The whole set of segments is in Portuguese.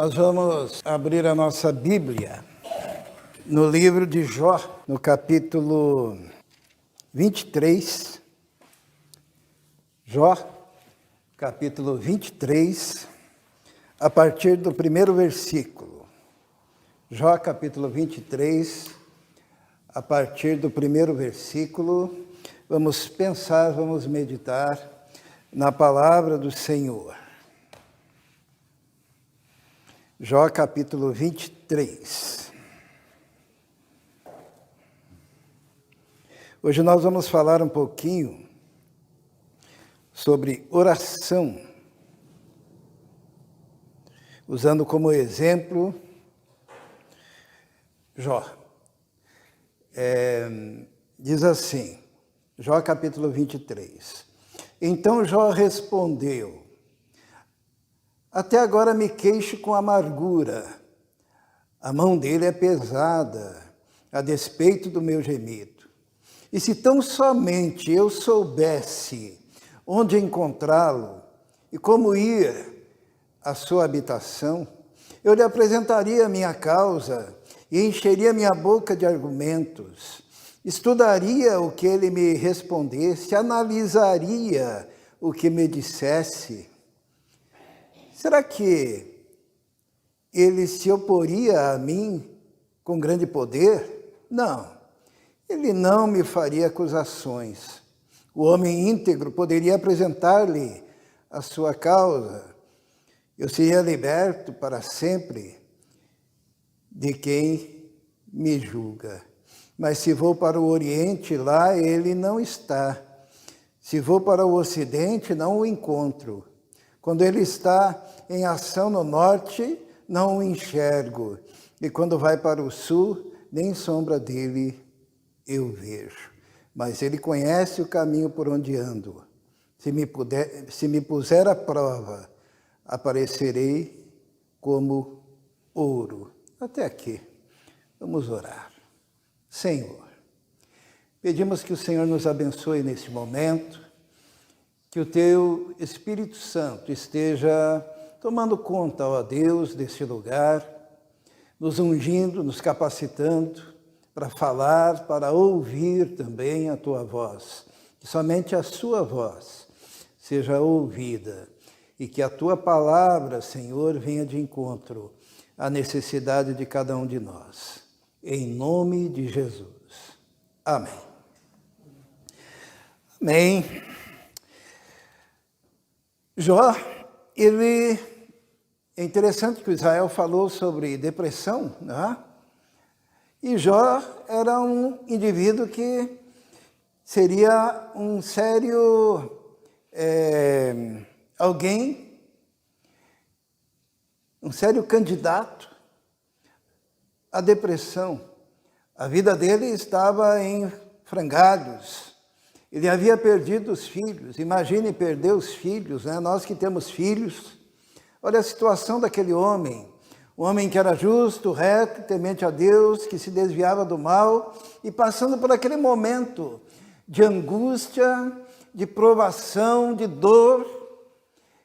Nós vamos abrir a nossa Bíblia no livro de Jó, no capítulo 23. Jó, capítulo 23, a partir do primeiro versículo. Jó, capítulo 23, a partir do primeiro versículo. Vamos pensar, vamos meditar na palavra do Senhor. Jó, capítulo 23. Hoje nós vamos falar um pouquinho sobre oração, usando como exemplo Jó. Diz assim, Jó, capítulo 23. Então Jó respondeu: até agora me queixo com amargura. A mão dele é pesada, a despeito do meu gemido. E se tão somente eu soubesse onde encontrá-lo e como ir à sua habitação, eu lhe apresentaria a minha causa e encheria minha boca de argumentos. Estudaria o que ele me respondesse, analisaria o que me dissesse. Será que ele se oporia a mim com grande poder? Não, ele não me faria acusações. O homem íntegro poderia apresentar-lhe a sua causa. Eu seria liberto para sempre de quem me julga. Mas se vou para o Oriente, lá ele não está. Se vou para o Ocidente, não o encontro. Quando ele está em ação no norte, não o enxergo. E quando vai para o sul, nem sombra dele eu vejo. Mas ele conhece o caminho por onde ando. Se me puser à prova, aparecerei como ouro. Até aqui. Vamos orar. Senhor, pedimos que o Senhor nos abençoe nesse momento, que o Teu Espírito Santo esteja tomando conta, ó Deus, desse lugar, nos ungindo, nos capacitando para falar, para ouvir também a Tua voz. Que somente a Sua voz seja ouvida e que a Tua palavra, Senhor, venha de encontro à necessidade de cada um de nós. Em nome de Jesus. Amém. Amém. Jó, é interessante que Israel falou sobre depressão, né? E Jó era um indivíduo que seria um sério um sério candidato à depressão. A vida dele estava em frangalhos. Ele havia perdido os filhos. Imagine perder os filhos, né? Nós que temos filhos. Olha a situação daquele homem. Um homem que era justo, reto, temente a Deus, que se desviava do mal e passando por aquele momento de angústia, de provação, de dor.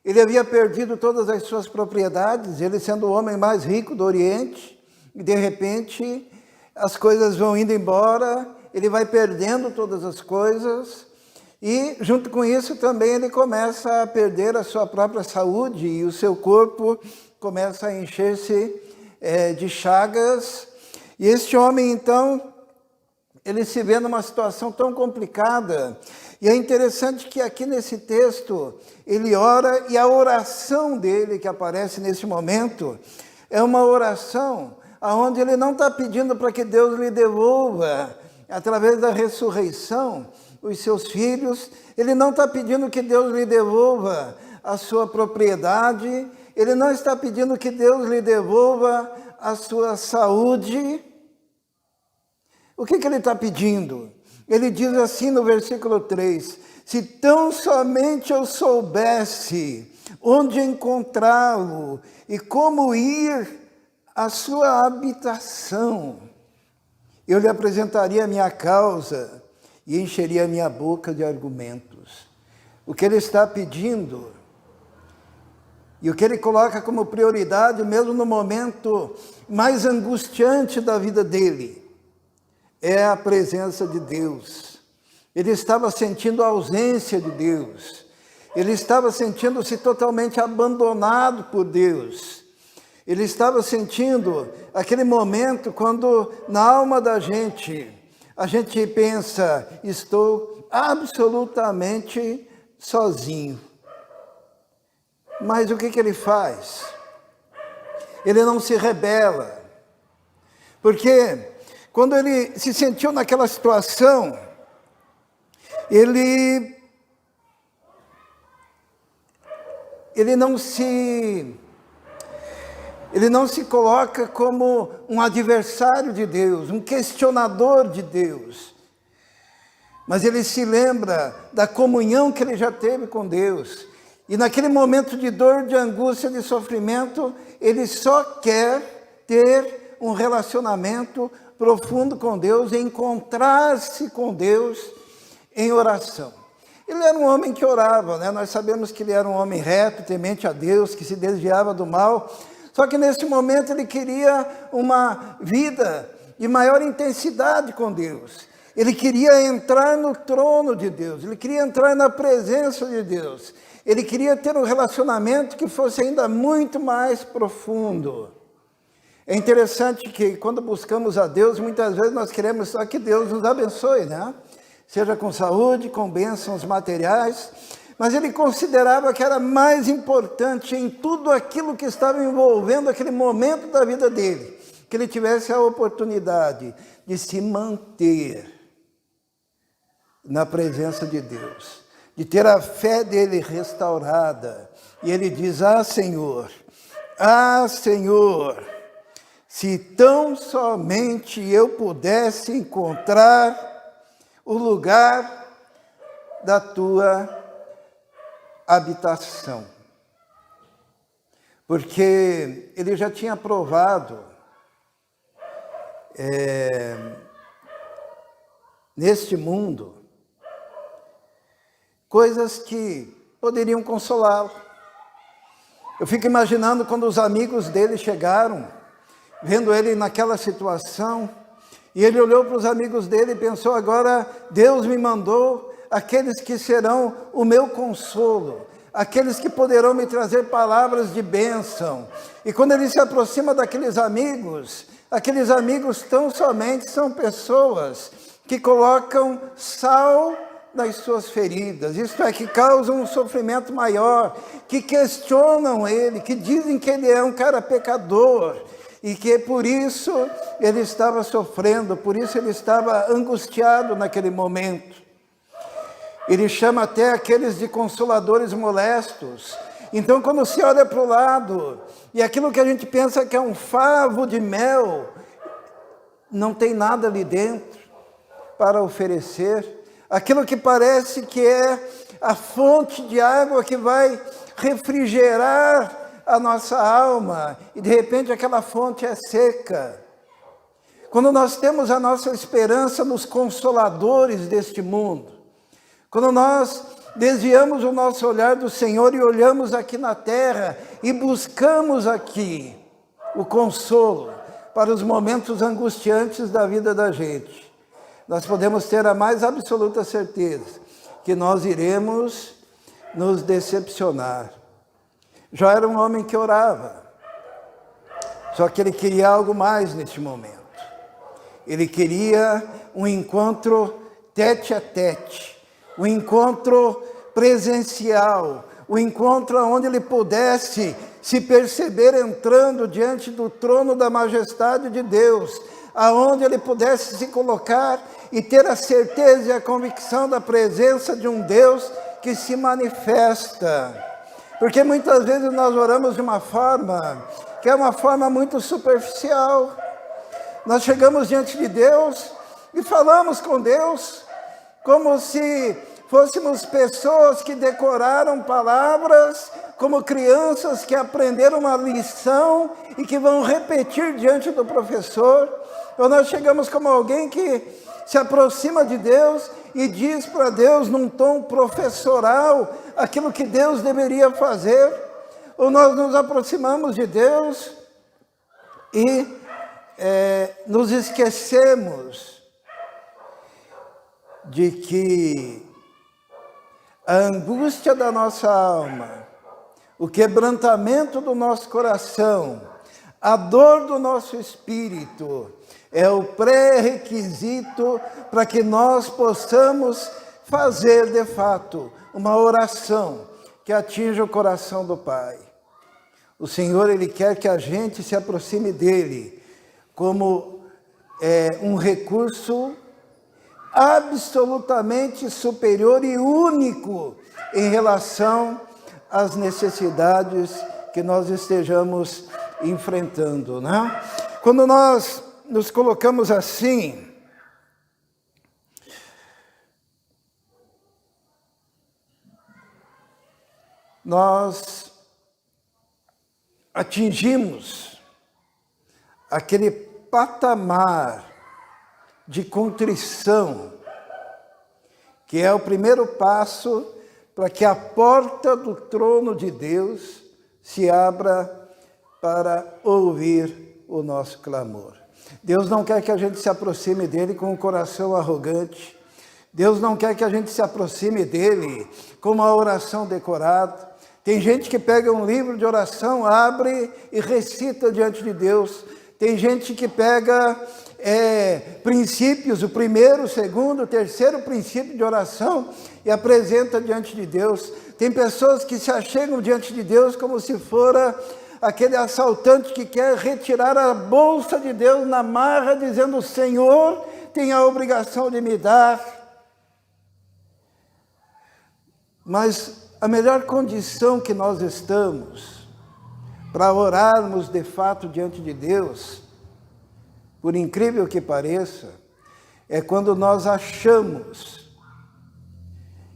Ele havia perdido todas as suas propriedades, ele sendo o homem mais rico do Oriente, e de repente as coisas vão indo embora, ele vai perdendo todas as coisas, e junto com isso também ele começa a perder a sua própria saúde, e o seu corpo começa a encher-se de chagas. E este homem, então, ele se vê numa situação tão complicada. E é interessante que aqui nesse texto, ele ora, e a oração dele que aparece nesse momento, é uma oração onde ele não está pedindo para que Deus lhe devolva, através da ressurreição, os seus filhos. Ele não está pedindo que Deus lhe devolva a sua propriedade. Ele não está pedindo que Deus lhe devolva a sua saúde. O que ele está pedindo? Ele diz assim no versículo 3, se tão somente eu soubesse onde encontrá-lo e como ir à sua habitação, eu lhe apresentaria a minha causa e encheria a minha boca de argumentos. O que ele está pedindo E o que ele coloca como prioridade, mesmo no momento mais angustiante da vida dele, é a presença de Deus. Ele estava sentindo a ausência de Deus. Ele estava sentindo-se totalmente abandonado por Deus. Ele estava sentindo aquele momento quando na alma da gente, a gente pensa, estou absolutamente sozinho. Mas o que ele faz? Ele não se rebela. Porque quando ele se sentiu naquela situação, ele não se coloca como um adversário de Deus, um questionador de Deus. Mas ele se lembra da comunhão que ele já teve com Deus. E naquele momento de dor, de angústia, de sofrimento, ele só quer ter um relacionamento profundo com Deus, encontrar-se com Deus em oração. Ele era um homem que orava, né? Nós sabemos que ele era um homem reto, temente a Deus, que se desviava do mal. Só que nesse momento ele queria uma vida de maior intensidade com Deus. Ele queria entrar no trono de Deus, ele queria entrar na presença de Deus. Ele queria ter um relacionamento que fosse ainda muito mais profundo. É interessante que quando buscamos a Deus, muitas vezes nós queremos só que Deus nos abençoe, né? Seja com saúde, com bênçãos materiais, mas ele considerava que era mais importante em tudo aquilo que estava envolvendo aquele momento da vida dele, que ele tivesse a oportunidade de se manter na presença de Deus, de ter a fé dele restaurada. E ele diz, Senhor, se tão somente eu pudesse encontrar o lugar da tua habitação. Porque ele já tinha provado neste mundo coisas que poderiam consolá-lo. Eu fico imaginando quando os amigos dele chegaram, vendo ele naquela situação, e ele olhou para os amigos dele e pensou, agora Deus me mandou aqueles que serão o meu consolo, aqueles que poderão me trazer palavras de bênção. E quando ele se aproxima daqueles amigos tão somente são pessoas que colocam sal nas suas feridas, isto é, que causam um sofrimento maior, que questionam ele, que dizem que ele é um cara pecador, e que por isso ele estava sofrendo, por isso ele estava angustiado naquele momento. Ele chama até aqueles de consoladores molestos. Então, quando se olha para o lado, e aquilo que a gente pensa que é um favo de mel, não tem nada ali dentro para oferecer, aquilo que parece que é a fonte de água que vai refrigerar a nossa alma, e de repente aquela fonte é seca. Quando nós temos a nossa esperança nos consoladores deste mundo, quando nós desviamos o nosso olhar do Senhor e olhamos aqui na terra e buscamos aqui o consolo para os momentos angustiantes da vida da gente, nós podemos ter a mais absoluta certeza que nós iremos nos decepcionar. Jó era um homem que orava, só que ele queria algo mais neste momento. Ele queria um encontro tete a tete, um encontro presencial, um encontro onde ele pudesse se perceber entrando diante do trono da majestade de Deus, aonde ele pudesse se colocar e ter a certeza e a convicção da presença de um Deus que se manifesta. Porque muitas vezes nós oramos de uma forma que é uma forma muito superficial. Nós chegamos diante de Deus e falamos com Deus como se fôssemos pessoas que decoraram palavras, como crianças que aprenderam uma lição e que vão repetir diante do professor. Ou nós chegamos como alguém que se aproxima de Deus e diz para Deus num tom professoral aquilo que Deus deveria fazer. Ou nós nos aproximamos de Deus e nos esquecemos de que a angústia da nossa alma, o quebrantamento do nosso coração, a dor do nosso espírito é o pré-requisito para que nós possamos fazer, de fato, uma oração que atinja o coração do Pai. O Senhor, Ele quer que a gente se aproxime dEle como um recurso absolutamente superior e único em relação às necessidades que nós estejamos enfrentando, né? Quando nós nos colocamos assim, nós atingimos aquele patamar de contrição, que é o primeiro passo para que a porta do trono de Deus se abra para ouvir o nosso clamor. Deus não quer que a gente se aproxime dele com um coração arrogante. Deus não quer que a gente se aproxime dele com uma oração decorada. Tem gente que pega um livro de oração, abre e recita diante de Deus. Tem gente que pega princípios, o primeiro, o segundo, o terceiro princípio de oração e apresenta diante de Deus. Tem pessoas que se achegam diante de Deus como se fora aquele assaltante que quer retirar a bolsa de Deus na marra, dizendo: o Senhor tem a obrigação de me dar. Mas a melhor condição que nós estamos para orarmos de fato diante de Deus, por incrível que pareça, é quando nós achamos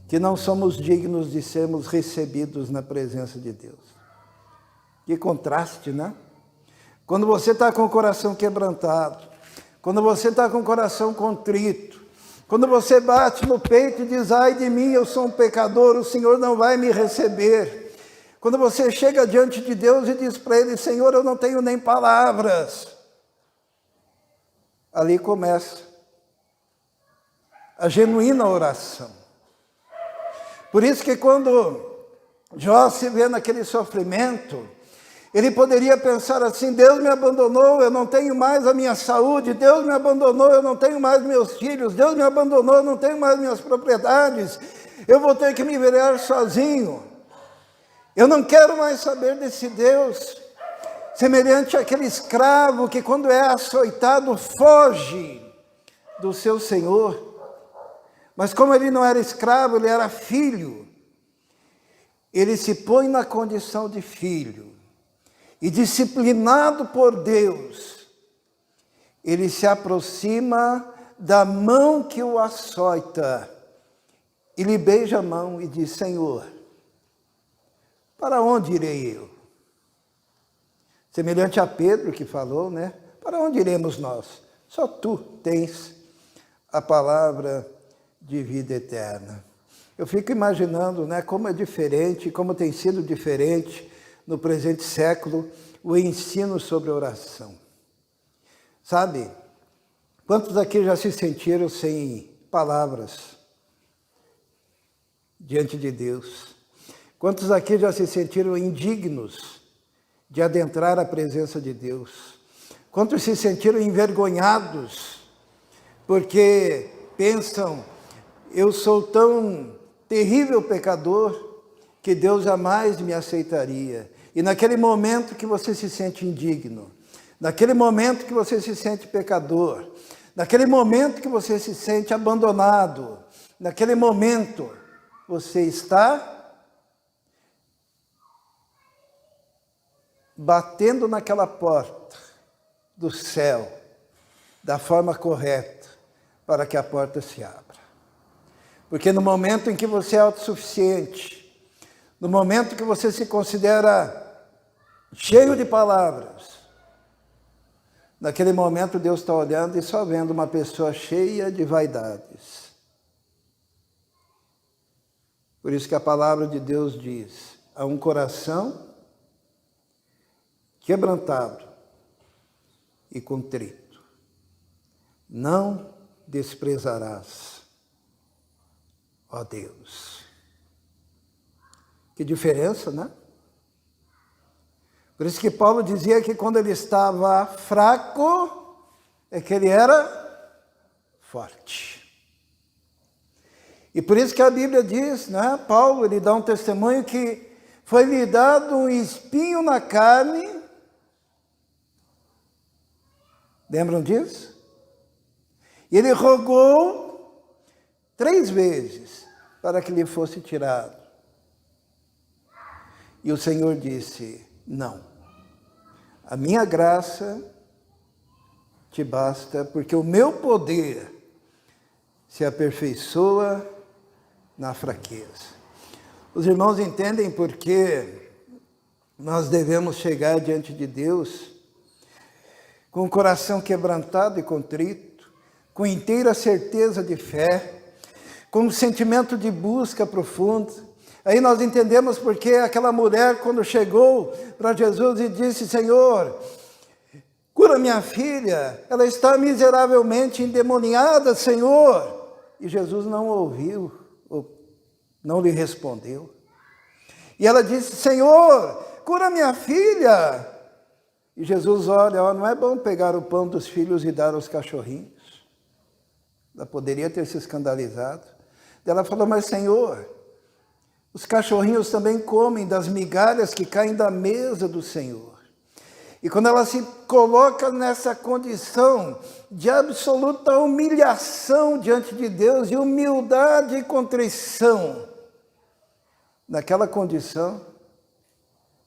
que não somos dignos de sermos recebidos na presença de Deus. Que contraste, né? Quando você está com o coração quebrantado, quando você está com o coração contrito, quando você bate no peito e diz: ai de mim, eu sou um pecador, o Senhor não vai me receber. Quando você chega diante de Deus e diz para Ele: Senhor, eu não tenho nem palavras. Ali começa a genuína oração. Por isso que quando Jó se vê naquele sofrimento, ele poderia pensar assim: Deus me abandonou, eu não tenho mais a minha saúde. Deus me abandonou, eu não tenho mais meus filhos. Deus me abandonou, eu não tenho mais minhas propriedades. Eu vou ter que me virar sozinho. Eu não quero mais saber desse Deus. Semelhante àquele escravo que, quando é açoitado, foge do seu senhor. Mas como ele não era escravo, ele era filho. Ele se põe na condição de filho. E disciplinado por Deus, ele se aproxima da mão que o açoita. E lhe beija a mão e diz: Senhor, para onde irei eu? Semelhante a Pedro que falou, né? Para onde iremos nós? Só tu tens a palavra de vida eterna. Eu fico imaginando, né, como é diferente, como tem sido diferente no presente século o ensino sobre oração. Sabe, quantos aqui já se sentiram sem palavras diante de Deus? Quantos aqui já se sentiram indignos de adentrar a presença de Deus? Quantos se sentiram envergonhados porque pensam: eu sou tão terrível pecador que Deus jamais me aceitaria? E naquele momento que você se sente indigno, naquele momento que você se sente pecador, naquele momento que você se sente abandonado, naquele momento você está batendo naquela porta do céu da forma correta para que a porta se abra. Porque no momento em que você é autossuficiente, no momento que você se considera cheio de palavras, naquele momento Deus está olhando e só vendo uma pessoa cheia de vaidades. Por isso que a palavra de Deus diz: há um coração quebrantado e contrito, não desprezarás, ó Deus. Que diferença, né? Por isso que Paulo dizia que quando ele estava fraco, é que ele era forte. E por isso que a Bíblia diz, né? Paulo, ele dá um testemunho que foi-lhe dado um espinho na carne. Lembram disso? E ele rogou 3 vezes para que lhe fosse tirado. E o Senhor disse, não, a minha graça te basta, porque o meu poder se aperfeiçoa na fraqueza. Os irmãos entendem por que nós devemos chegar diante de Deus com o coração quebrantado e contrito, com inteira certeza de fé, com um sentimento de busca profunda. Aí nós entendemos porque aquela mulher, quando chegou para Jesus e disse, Senhor, cura minha filha, ela está miseravelmente endemoniada, Senhor. E Jesus não ouviu, não lhe respondeu. E ela disse, Senhor, cura minha filha. E Jesus olha, não é bom pegar o pão dos filhos e dar aos cachorrinhos. Ela poderia ter se escandalizado. Ela falou, mas Senhor, os cachorrinhos também comem das migalhas que caem da mesa do Senhor. E quando ela se coloca nessa condição de absoluta humilhação diante de Deus, de humildade e contrição, naquela condição,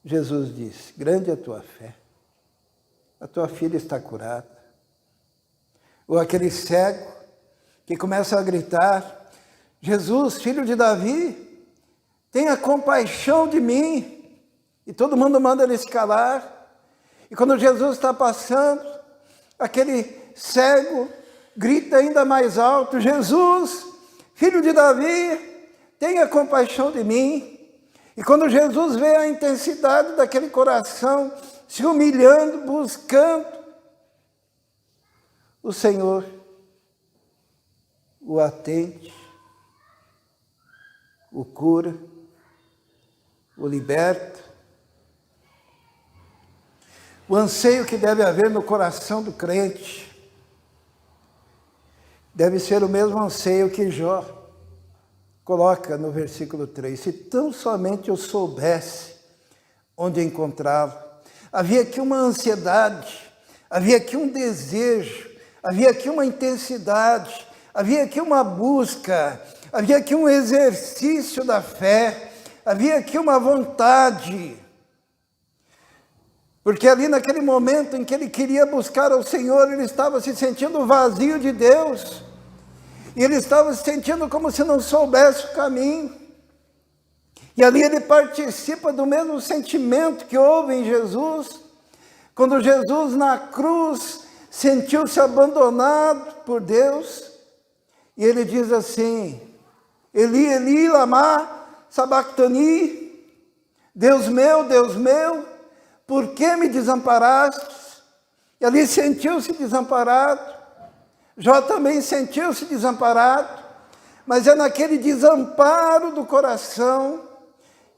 Jesus disse, grande é a tua fé, a tua filha está curada. Ou aquele cego que começa a gritar, Jesus, filho de Davi, tenha compaixão de mim. E todo mundo manda ele se calar. E quando Jesus está passando, aquele cego grita ainda mais alto, Jesus, filho de Davi, tenha compaixão de mim. E quando Jesus vê a intensidade daquele coração, se humilhando, buscando, o Senhor o atende, o cura, o liberta. O anseio que deve haver no coração do crente deve ser o mesmo anseio que Jó coloca no versículo 3. Se tão somente eu soubesse onde encontrá-lo. Havia aqui uma ansiedade, havia aqui um desejo, havia aqui uma intensidade, havia aqui uma busca, havia aqui um exercício da fé, havia aqui uma vontade. Porque ali naquele momento em que ele queria buscar ao Senhor, ele estava se sentindo vazio de Deus. E ele estava se sentindo como se não soubesse o caminho. E ali ele participa do mesmo sentimento que houve em Jesus. Quando Jesus na cruz sentiu-se abandonado por Deus. E ele diz assim, Eli, Eli, lama sabachthani, Deus meu, por que me desamparaste? E ali sentiu-se desamparado. Jó também sentiu-se desamparado. Mas é naquele desamparo do coração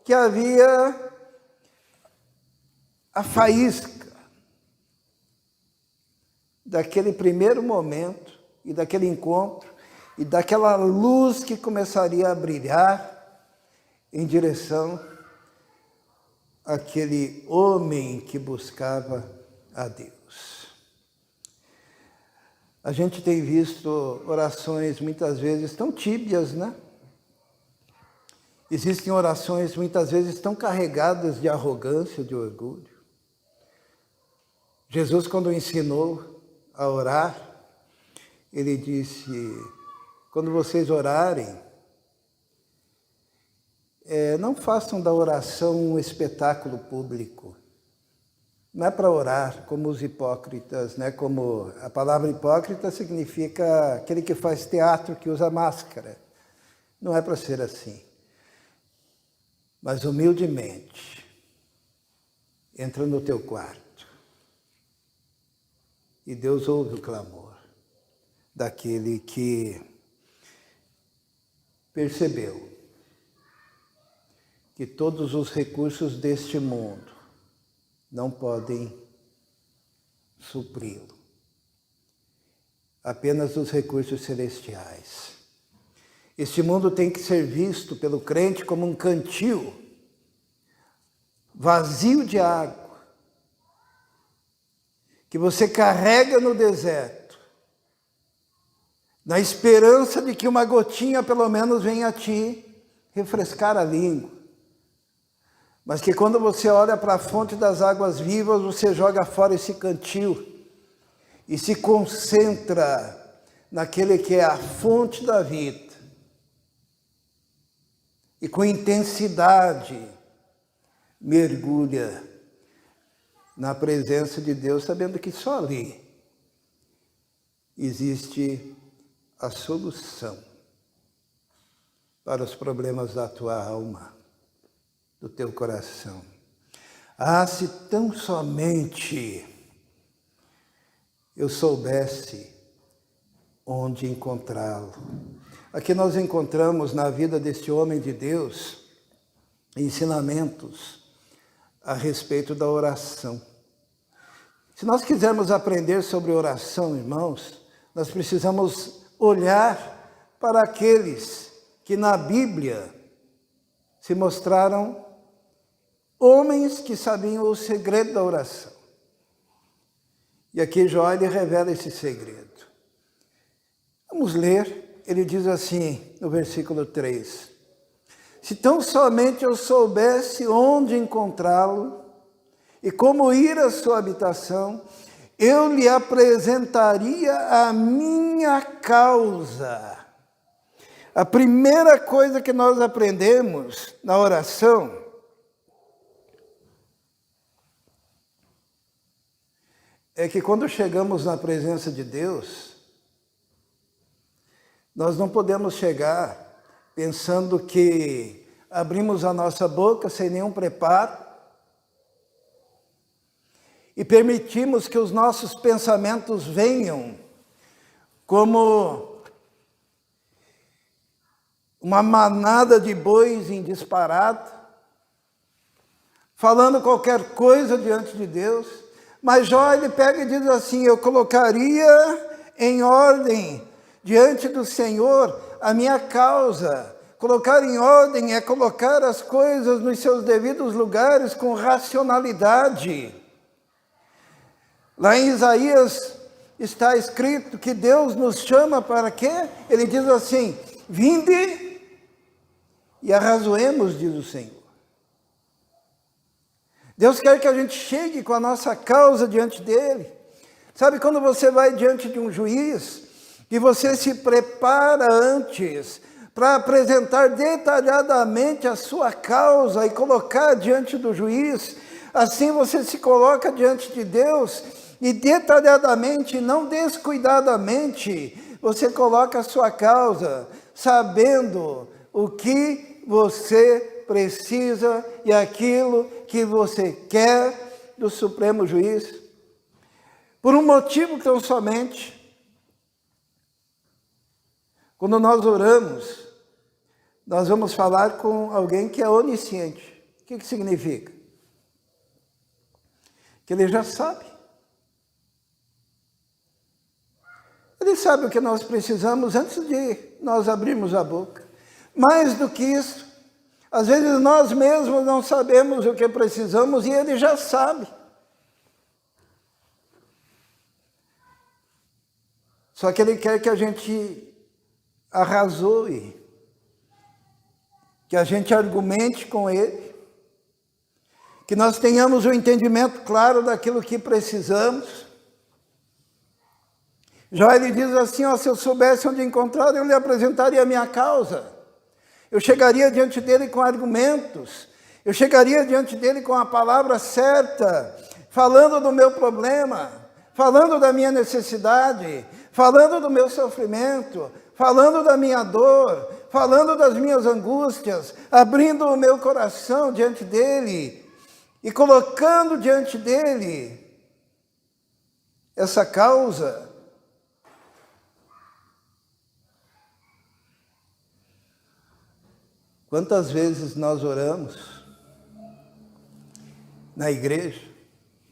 que havia a faísca daquele primeiro momento e daquele encontro e daquela luz que começaria a brilhar em direção àquele homem que buscava a Deus. A gente tem visto orações muitas vezes tão tíbias, né? Existem orações muitas vezes tão carregadas de arrogância, de orgulho. Jesus, quando ensinou a orar, ele disse, quando vocês orarem, não façam da oração um espetáculo público. Não é para orar como os hipócritas, né? Como a palavra hipócrita significa aquele que faz teatro, que usa máscara. Não é para ser assim. Mas humildemente, entra no teu quarto e Deus ouve o clamor daquele que percebeu que todos os recursos deste mundo não podem supri-lo. Apenas os recursos celestiais. Este mundo tem que ser visto pelo crente como um cantil vazio de água, que você carrega no deserto, na esperança de que uma gotinha pelo menos venha a te refrescar a língua. Mas que quando você olha para a fonte das águas vivas, você joga fora esse cantil e se concentra naquele que é a fonte da vida. E com intensidade mergulha na presença de Deus, sabendo que só ali existe a solução para os problemas da tua alma, do teu coração. Ah, se tão somente eu soubesse onde encontrá-lo. Aqui nós encontramos na vida deste homem de Deus ensinamentos a respeito da oração. Se nós quisermos aprender sobre oração, irmãos, nós precisamos olhar para aqueles que na Bíblia se mostraram homens que sabiam o segredo da oração. E aqui Jó, ele revela esse segredo. Vamos ler, ele diz assim, no versículo 3. Se tão somente eu soubesse onde encontrá-lo e como ir à sua habitação, eu lhe apresentaria a minha causa. A primeira coisa que nós aprendemos na oração é que quando chegamos na presença de Deus, nós não podemos chegar pensando que abrimos a nossa boca sem nenhum preparo e permitimos que os nossos pensamentos venham como uma manada de bois em disparada, falando qualquer coisa diante de Deus. Mas Jó, ele pega e diz assim, eu colocaria em ordem diante do Senhor a minha causa. Colocar em ordem é colocar as coisas nos seus devidos lugares com racionalidade. Lá em Isaías está escrito que Deus nos chama para quê? Ele diz assim, vinde e arrazoemos, diz o Senhor. Deus quer que a gente chegue com a nossa causa diante dele. Sabe quando você vai diante de um juiz e você se prepara antes para apresentar detalhadamente a sua causa e colocar diante do juiz, assim você se coloca diante de Deus e detalhadamente, não descuidadamente, você coloca a sua causa, sabendo o que você precisa e aquilo que você quer do Supremo Juiz. Por um motivo tão somente, quando nós oramos, nós vamos falar com alguém que é onisciente. O que significa? Que ele já sabe. Ele sabe o que nós precisamos antes de nós abrirmos a boca. Mais do que isso, às vezes nós mesmos não sabemos o que precisamos e ele já sabe. Só que ele quer que a gente arrazoe, que a gente argumente com ele, que nós tenhamos um entendimento claro daquilo que precisamos. Jó, ele diz assim, ó, se eu soubesse onde encontrar, eu lhe apresentaria a minha causa. Eu chegaria diante dele com argumentos, eu chegaria diante dele com a palavra certa, falando do meu problema, falando da minha necessidade, falando do meu sofrimento, falando da minha dor, falando das minhas angústias, abrindo o meu coração diante dele. e colocando diante dele essa causa, quantas vezes nós oramos na igreja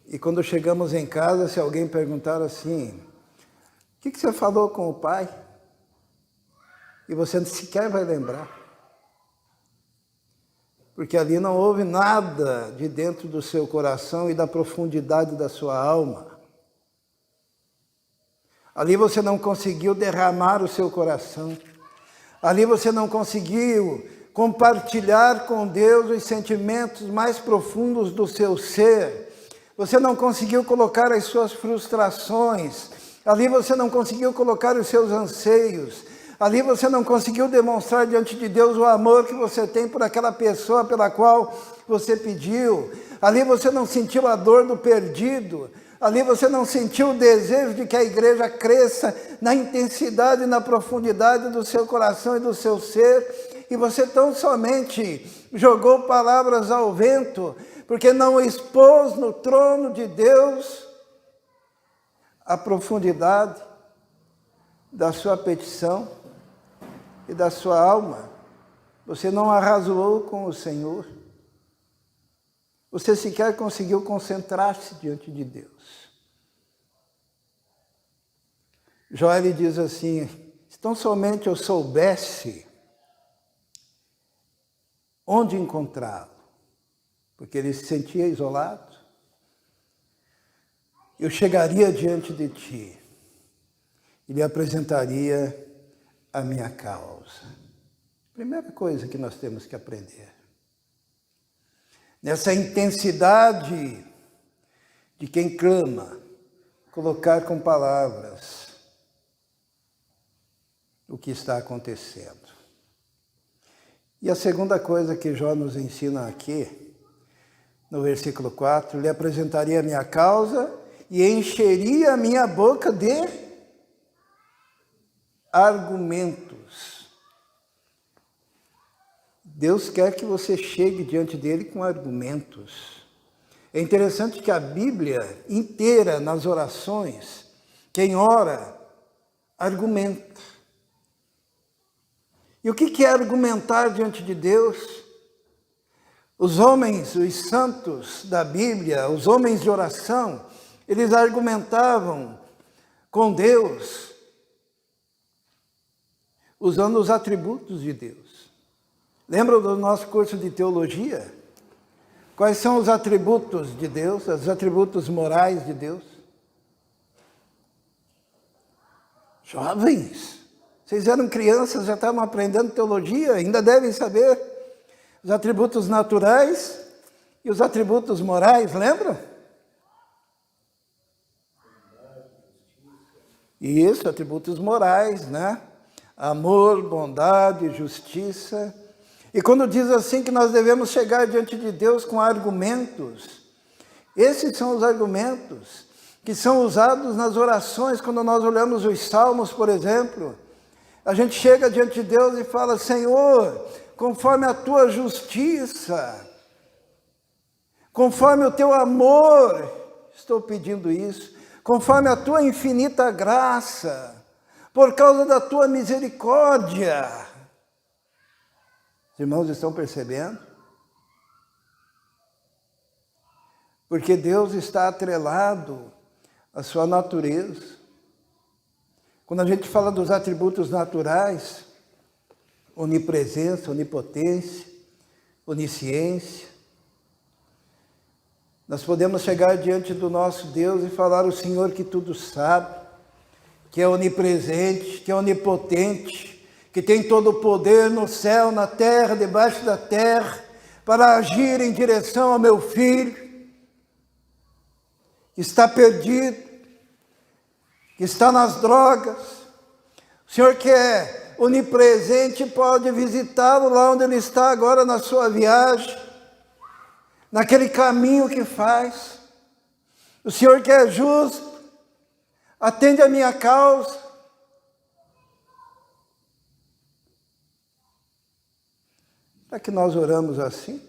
e quando chegamos em casa, se alguém perguntar assim, o que você falou com o pai? E você sequer vai lembrar. Porque ali não houve nada de dentro do seu coração e da profundidade da sua alma. Ali você não conseguiu derramar o seu coração. Ali você não conseguiu compartilhar com Deus os sentimentos mais profundos do seu ser. Você não conseguiu colocar as suas frustrações. Ali você não conseguiu colocar os seus anseios. Ali você não conseguiu demonstrar diante de Deus o amor que você tem por aquela pessoa pela qual você pediu. Ali você não sentiu a dor do perdido. Ali você não sentiu o desejo de que a igreja cresça na intensidade e na profundidade do seu coração e do seu ser. E você tão somente jogou palavras ao vento, porque não expôs no trono de Deus a profundidade da sua petição e da sua alma. Você não arrazoou com o Senhor. Você sequer conseguiu concentrar-se diante de Deus. Jó ele diz assim, se tão somente eu soubesse onde encontrá-lo, porque ele se sentia isolado, eu chegaria diante de ti e lhe apresentaria a minha causa. Primeira coisa que nós temos que aprender. Nessa intensidade de quem clama, colocar com palavras o que está acontecendo. E a segunda coisa que Jó nos ensina aqui, no versículo 4, lhe apresentaria a minha causa e encheria a minha boca de argumentos. Deus quer que você chegue diante dele com argumentos. É interessante que a Bíblia inteira, nas orações, quem ora, argumenta. E o que é argumentar diante de Deus? Os homens, os santos da Bíblia, os homens de oração, eles argumentavam com Deus, usando os atributos de Deus. Lembram do nosso curso de teologia? Quais são os atributos de Deus, os atributos morais de Deus? Jovens, vocês eram crianças, já estavam aprendendo teologia, ainda devem saber os atributos naturais e os atributos morais, lembram? Isso, atributos morais, né? Amor, bondade, justiça. E quando diz assim que nós devemos chegar diante de Deus com argumentos, esses são os argumentos que são usados nas orações, quando nós olhamos os salmos, por exemplo. A gente chega diante de Deus e fala, Senhor, conforme a tua justiça, conforme o teu amor, estou pedindo isso, conforme a tua infinita graça, por causa da tua misericórdia. Os irmãos estão percebendo? Porque Deus está atrelado à sua natureza. Quando a gente fala dos atributos naturais, onipresença, onipotência, onisciência, nós podemos chegar diante do nosso Deus e falar o Senhor que tudo sabe, que é onipresente, que é onipotente, que tem todo o poder no céu, na terra, debaixo da terra, para agir em direção ao meu filho, que está perdido, que está nas drogas. O Senhor que é onipresente pode visitá-lo lá onde ele está agora na sua viagem, naquele caminho que faz. O Senhor que é justo, atende a minha causa. Será que nós oramos assim?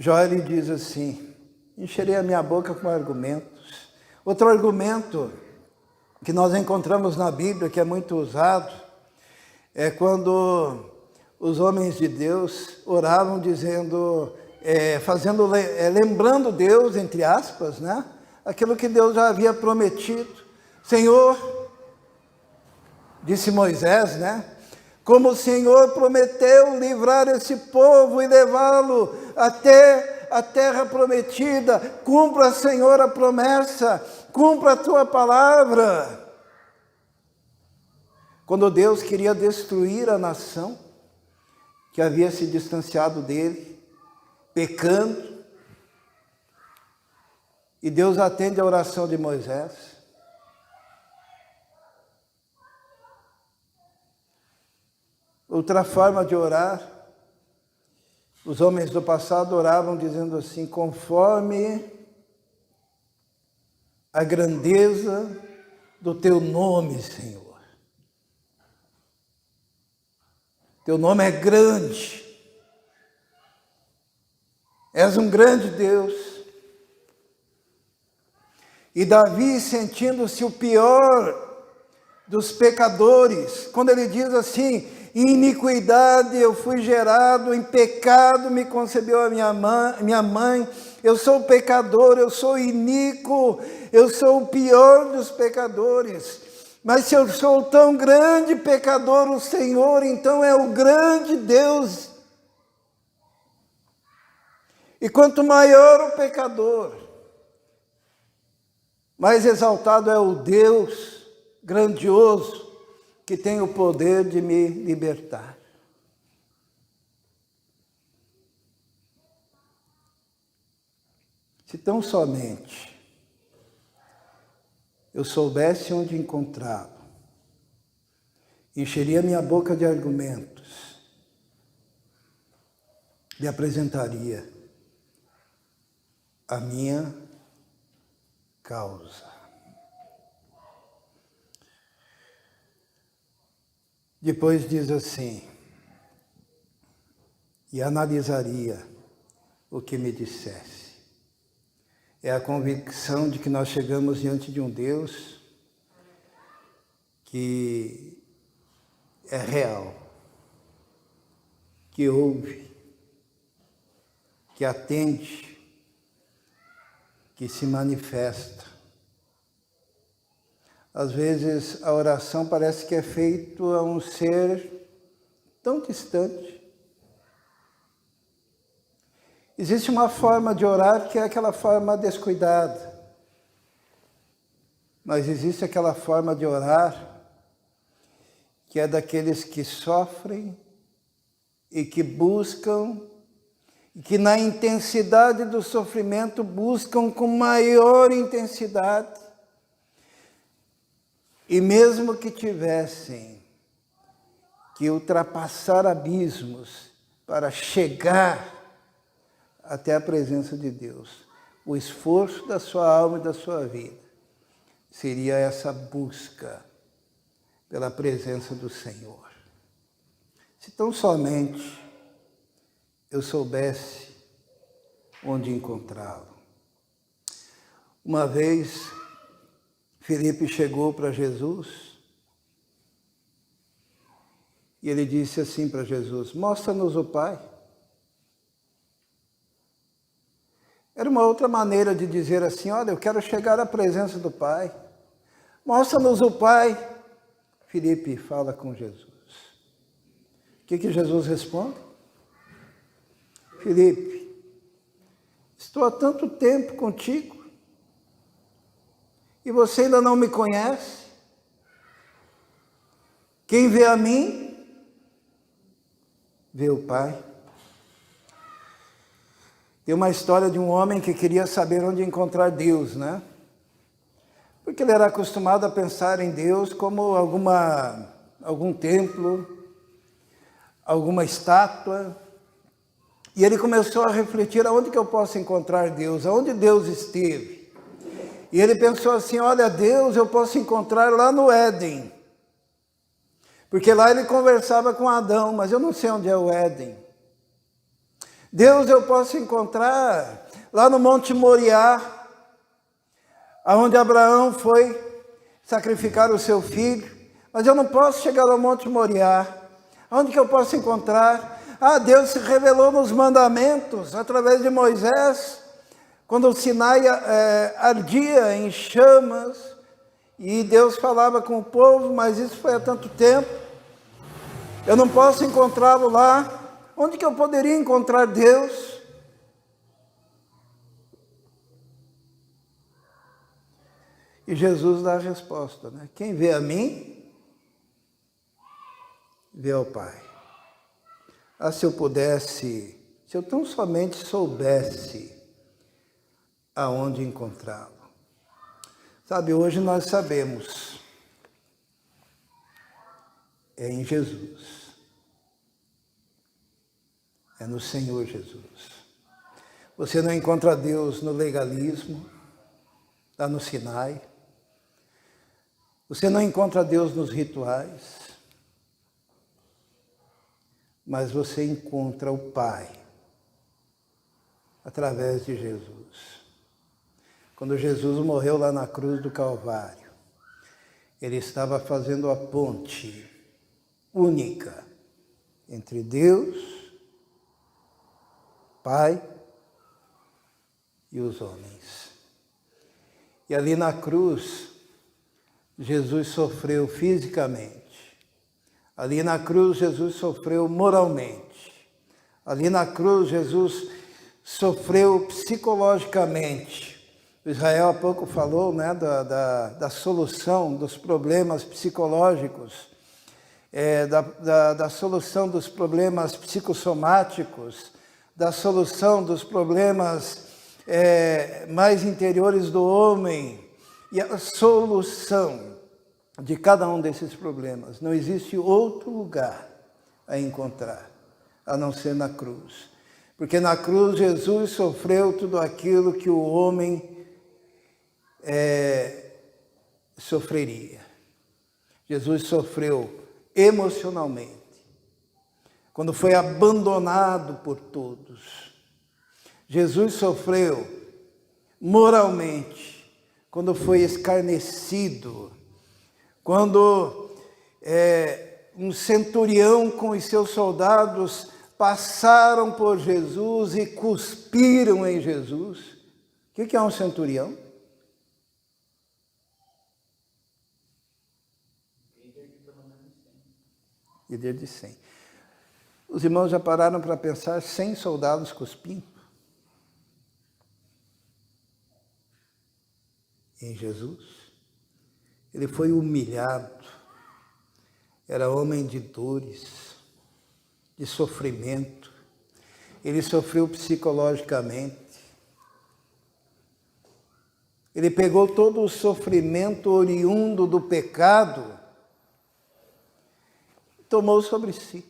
Jó ele diz assim: encherei a minha boca com argumentos. Outro argumento que nós encontramos na Bíblia, que é muito usado, é quando os homens de Deus oravam dizendo, lembrando Deus, entre aspas, né? Aquilo que Deus já havia prometido. Senhor, disse Moisés, né? Como o Senhor prometeu livrar esse povo e levá-lo até a terra prometida, cumpra, Senhor, a promessa, cumpra a tua palavra. Quando Deus queria destruir a nação que havia se distanciado dele, pecando, e Deus atende a oração de Moisés. Outra forma de orar, os homens do passado oravam dizendo assim: conforme a grandeza do teu nome, Senhor. Teu nome é grande. És um grande Deus. E Davi, sentindo-se o pior dos pecadores, quando ele diz assim: em iniquidade eu fui gerado, em pecado me concebeu a minha mãe, eu sou pecador, eu sou iníquo, eu sou o pior dos pecadores. Mas se eu sou tão grande pecador, o Senhor então é o grande Deus. E quanto maior o pecador, mais exaltado é o Deus grandioso, que tem o poder de me libertar. Se tão somente eu soubesse onde encontrá-lo, encheria minha boca de argumentos, lhe apresentaria a minha causa. Depois diz assim: e analisaria o que me dissesse. É a convicção de que nós chegamos diante de um Deus que é real, que ouve, que atende, que se manifesta. Às vezes a oração parece que é feita a um ser tão distante. Existe uma forma de orar que é aquela forma descuidada. Mas existe aquela forma de orar que é daqueles que sofrem e que buscam, e que na intensidade do sofrimento buscam com maior intensidade. E mesmo que tivessem que ultrapassar abismos para chegar até a presença de Deus, o esforço da sua alma e da sua vida seria essa busca pela presença do Senhor. Se tão somente eu soubesse onde encontrá-lo. Uma vez, Filipe chegou para Jesus e ele disse assim para Jesus: mostra-nos o Pai. Era uma outra maneira de dizer assim: olha, eu quero chegar à presença do Pai. Mostra-nos o Pai. Filipe fala com Jesus. O que Jesus responde? Filipe, estou há tanto tempo contigo e você ainda não me conhece? Quem vê a mim, vê o Pai. Tem uma história de um homem que queria saber onde encontrar Deus, né? Porque ele era acostumado a pensar em Deus como algum templo, alguma estátua. E ele começou a refletir: aonde que eu posso encontrar Deus? Aonde Deus esteve? E ele pensou assim: olha, Deus eu posso encontrar lá no Éden. Porque lá ele conversava com Adão, mas eu não sei onde é o Éden. Deus eu posso encontrar lá no Monte Moriá, onde Abraão foi sacrificar o seu filho, mas eu não posso chegar ao Monte Moriá. Onde que eu posso encontrar? Deus se revelou nos mandamentos, através de Moisés, quando o Sinai ardia em chamas, e Deus falava com o povo, mas isso foi há tanto tempo. Eu não posso encontrá-lo lá. Onde que eu poderia encontrar Deus? E Jesus dá a resposta, né? Quem vê a mim, vê ao Pai. Se eu pudesse, se eu tão somente soubesse aonde encontrá-lo. Sabe, hoje nós sabemos, é em Jesus. É no Senhor Jesus. Você não encontra Deus no legalismo, lá no Sinai. Você não encontra Deus nos rituais. Mas você encontra o Pai através de Jesus. Quando Jesus morreu lá na cruz do Calvário, ele estava fazendo a ponte única entre Deus, Pai e os homens. E ali na cruz, Jesus sofreu fisicamente. Ali na cruz, Jesus sofreu moralmente. Ali na cruz, Jesus sofreu psicologicamente. O Israel há pouco falou, né, da solução dos problemas psicológicos, da solução dos problemas psicossomáticos, da solução dos problemas mais interiores do homem, e a solução de cada um desses problemas. Não existe outro lugar a encontrar, a não ser na cruz. Porque na cruz Jesus sofreu tudo aquilo que o homem sofreria. Jesus sofreu emocionalmente, quando foi abandonado por todos. Jesus sofreu moralmente, quando foi escarnecido, quando um centurião com os seus soldados passaram por Jesus e cuspiram em Jesus. O que é um centurião? Líder de 100. Os irmãos já pararam para pensar 100 soldados cuspindo em Jesus? Ele foi humilhado, era homem de dores, de sofrimento, ele sofreu psicologicamente, ele pegou todo o sofrimento oriundo do pecado, tomou sobre si.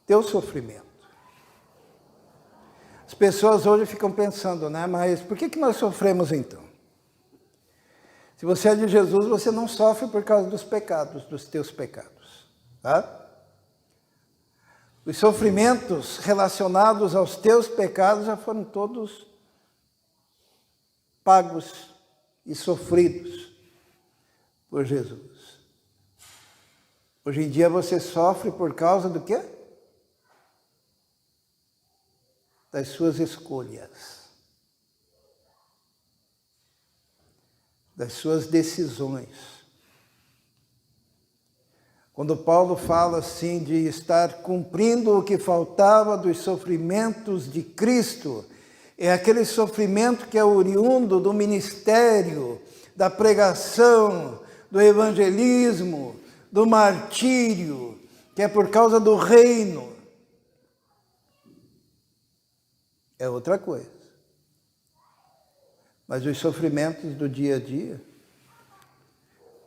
Teu sofrimento. As pessoas hoje ficam pensando, né? Mas por que nós sofremos então? Se você é de Jesus, você não sofre por causa dos pecados, dos teus pecados. Tá? Os sofrimentos relacionados aos teus pecados já foram todos pagos e sofridos por Jesus. Hoje em dia você sofre por causa do quê? Das suas escolhas, das suas decisões. Quando Paulo fala assim de estar cumprindo o que faltava dos sofrimentos de Cristo, é aquele sofrimento que é oriundo do ministério, da pregação, do evangelismo, do martírio, que é por causa do reino. É outra coisa. Mas os sofrimentos do dia a dia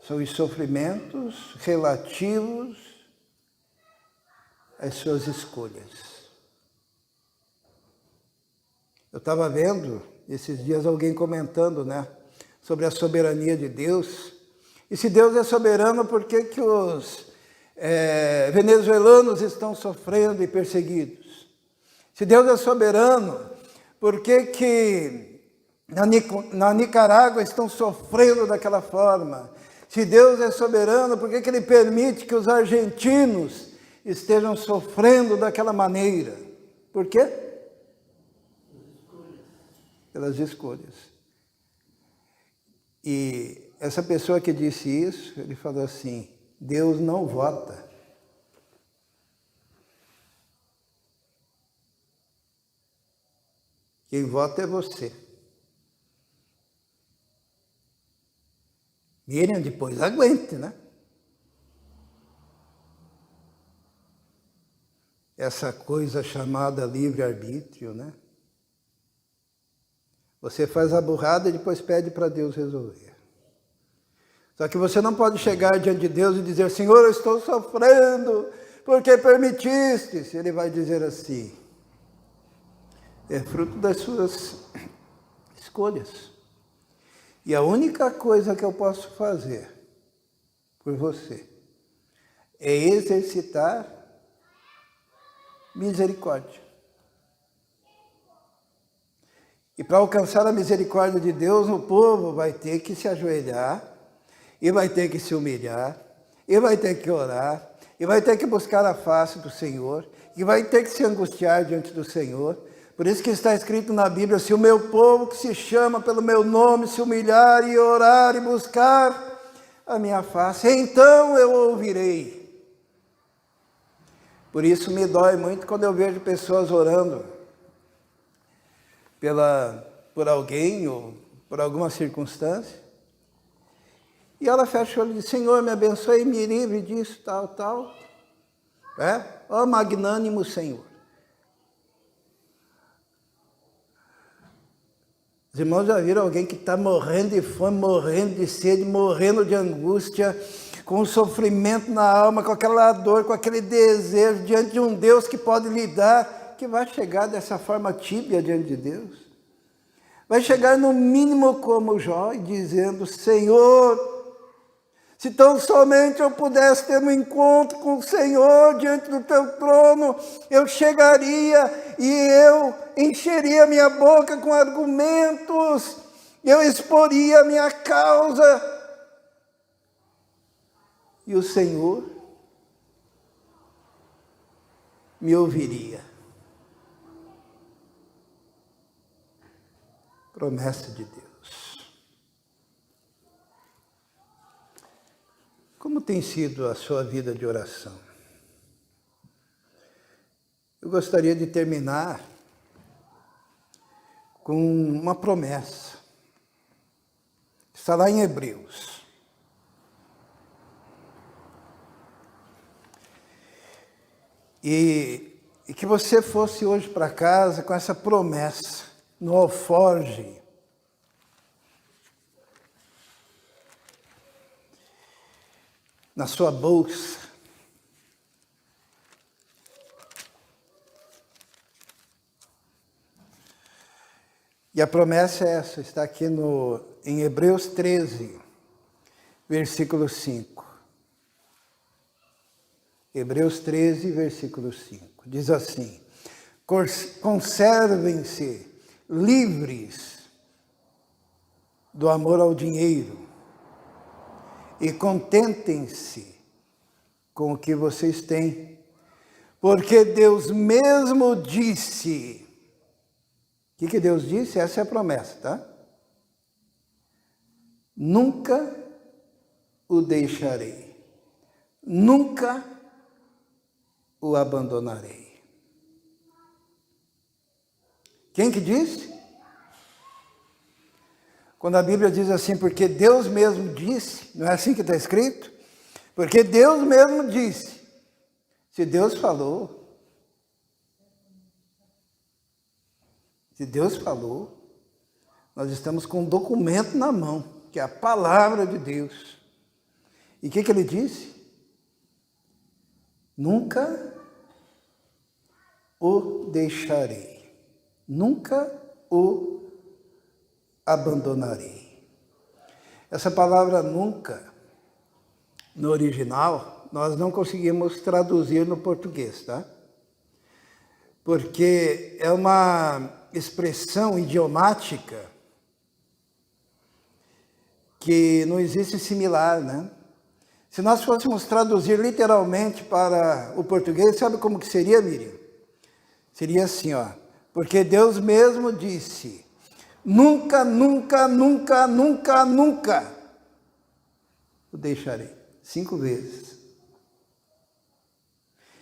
são os sofrimentos relativos às suas escolhas. Eu estava vendo esses dias alguém comentando, né, sobre a soberania de Deus. E se Deus é soberano, por que os venezuelanos estão sofrendo e perseguidos? Se Deus é soberano, por que na Nicarágua estão sofrendo daquela forma? Se Deus é soberano, por que Ele permite que os argentinos estejam sofrendo daquela maneira? Por quê? Pelas escolhas. E essa pessoa que disse isso, ele falou assim: Deus não vota. Quem vota é você. Miriam, depois aguente, né? Essa coisa chamada livre-arbítrio, né? Você faz a burrada e depois pede para Deus resolver. Só que você não pode chegar diante de Deus e dizer: Senhor, eu estou sofrendo, porque permitiste. Ele vai dizer assim: é fruto das suas escolhas. E a única coisa que eu posso fazer por você é exercitar misericórdia. E para alcançar a misericórdia de Deus, o povo vai ter que se ajoelhar, e vai ter que se humilhar, e vai ter que orar, e vai ter que buscar a face do Senhor, e vai ter que se angustiar diante do Senhor. Por isso que está escrito na Bíblia: se o meu povo que se chama pelo meu nome se humilhar e orar e buscar a minha face, então eu ouvirei. Por isso me dói muito quando eu vejo pessoas orando por alguém ou por alguma circunstância, e ela fecha o olho e diz: Senhor, me abençoe, me livre disso, tal, tal. Ó magnânimo Senhor. Os irmãos já viram alguém que está morrendo de fome, morrendo de sede, morrendo de angústia, com sofrimento na alma, com aquela dor, com aquele desejo, diante de um Deus que pode lhe dar, que vai chegar dessa forma tíbia diante de Deus? Vai chegar no mínimo como Jó, dizendo: Senhor, se tão somente eu pudesse ter um encontro com o Senhor diante do teu trono, eu chegaria e eu encheria minha boca com argumentos, eu exporia a minha causa, e o Senhor me ouviria. Promessa de Deus. Como tem sido a sua vida de oração? Eu gostaria de terminar com uma promessa. Está lá em Hebreus. E que você fosse hoje para casa com essa promessa no alforge. Na sua bolsa. E a promessa é essa, está aqui em Hebreus 13, versículo 5. Hebreus 13, versículo 5. Diz assim: conservem-se livres do amor ao dinheiro e contentem-se com o que vocês têm, porque Deus mesmo disse. O que Deus disse? Essa é a promessa, tá? Nunca o deixarei, nunca o abandonarei. Quem que disse? Quando a Bíblia diz assim, porque Deus mesmo disse, não é assim que está escrito? Porque Deus mesmo disse. Se Deus falou, nós estamos com um documento na mão, que é a palavra de Deus. E o que ele disse? Nunca o deixarei, nunca o abandonarei. Essa palavra nunca, no original, nós não conseguimos traduzir no português, tá? Porque é uma expressão idiomática que não existe similar, né? Se nós fôssemos traduzir literalmente para o português, sabe como que seria, Miriam? Seria assim, ó. Porque Deus mesmo disse, nunca, nunca, nunca, nunca, nunca o deixarei. 5 vezes.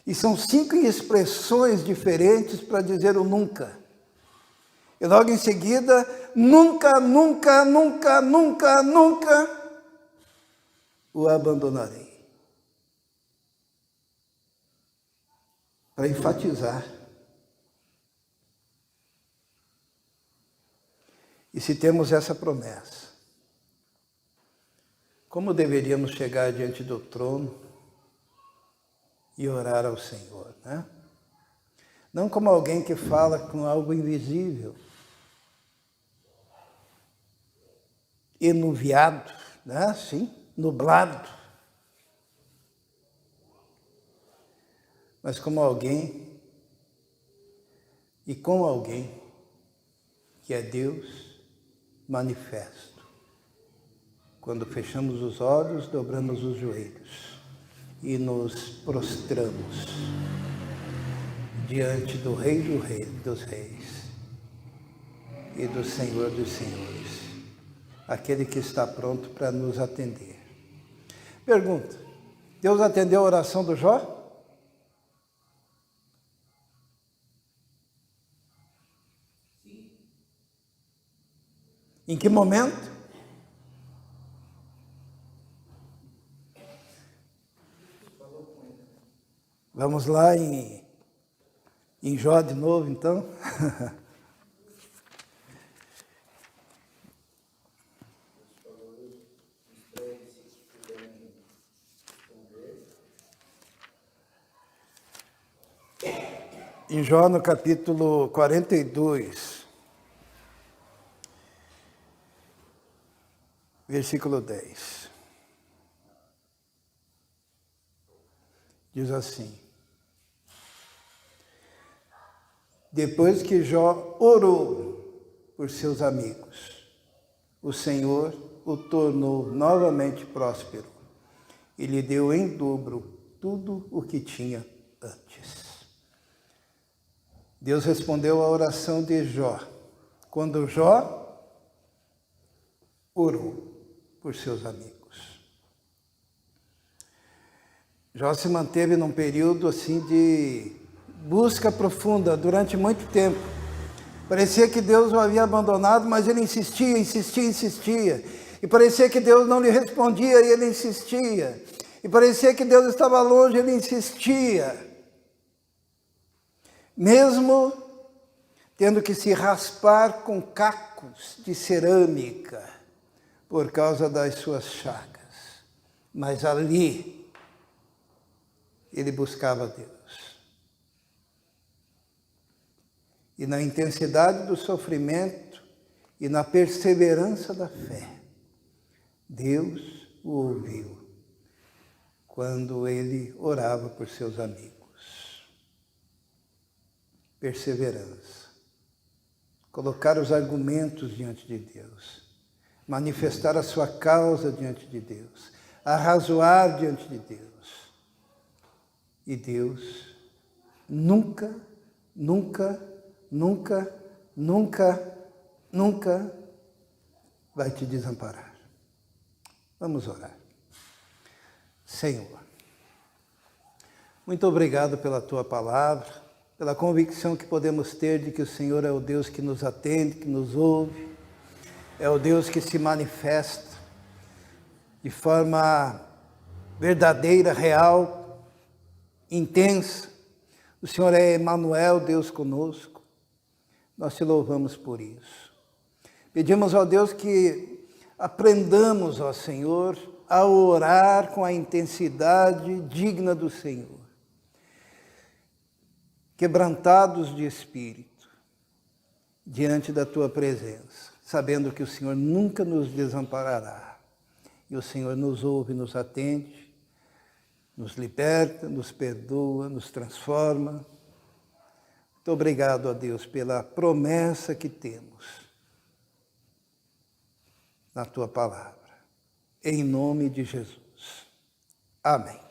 E são 5 expressões diferentes para dizer o nunca. E logo em seguida, nunca, nunca, nunca, nunca, nunca o abandonarei. Para enfatizar. E se temos essa promessa, como deveríamos chegar diante do trono e orar ao Senhor, né? Não como alguém que fala com algo invisível, enuviado, né? Sim, nublado. Mas como alguém, e com alguém que é Deus manifesto. Quando fechamos os olhos, dobramos os joelhos e nos prostramos diante do Rei dos Reis e do Senhor dos Senhores, aquele que está pronto para nos atender. Pergunta, Deus atendeu a oração do Jó? Em que momento? Vamos lá em Jó de novo, então. Em Jó, no capítulo 42, versículo 10. Diz assim: depois que Jó orou por seus amigos, o Senhor o tornou novamente próspero e lhe deu em dobro tudo o que tinha antes. Deus respondeu à oração de Jó, quando Jó orou por seus amigos. Jó se manteve num período assim de busca profunda durante muito tempo. Parecia que Deus o havia abandonado, mas ele insistia, insistia, insistia. E parecia que Deus não lhe respondia e ele insistia. E parecia que Deus estava longe, ele insistia. Mesmo tendo que se raspar com cacos de cerâmica por causa das suas chagas. Mas ali ele buscava Deus. E na intensidade do sofrimento e na perseverança da fé, Deus o ouviu quando ele orava por seus amigos. Perseverança. Colocar os argumentos diante de Deus. Manifestar a sua causa diante de Deus. Arrazoar diante de Deus. E Deus nunca, nunca, nunca, nunca, nunca vai te desamparar. Vamos orar. Senhor, muito obrigado pela Tua palavra, pela convicção que podemos ter de que o Senhor é o Deus que nos atende, que nos ouve, é o Deus que se manifesta de forma verdadeira, real, intensa. O Senhor é Emanuel, Deus conosco. Nós te louvamos por isso. Pedimos ao Deus que aprendamos, ó Senhor, a orar com a intensidade digna do Senhor. Quebrantados de espírito, diante da Tua presença, sabendo que o Senhor nunca nos desamparará. E o Senhor nos ouve, nos atende, nos liberta, nos perdoa, nos transforma. Muito obrigado a Deus pela promessa que temos na Tua palavra. Em nome de Jesus. Amém.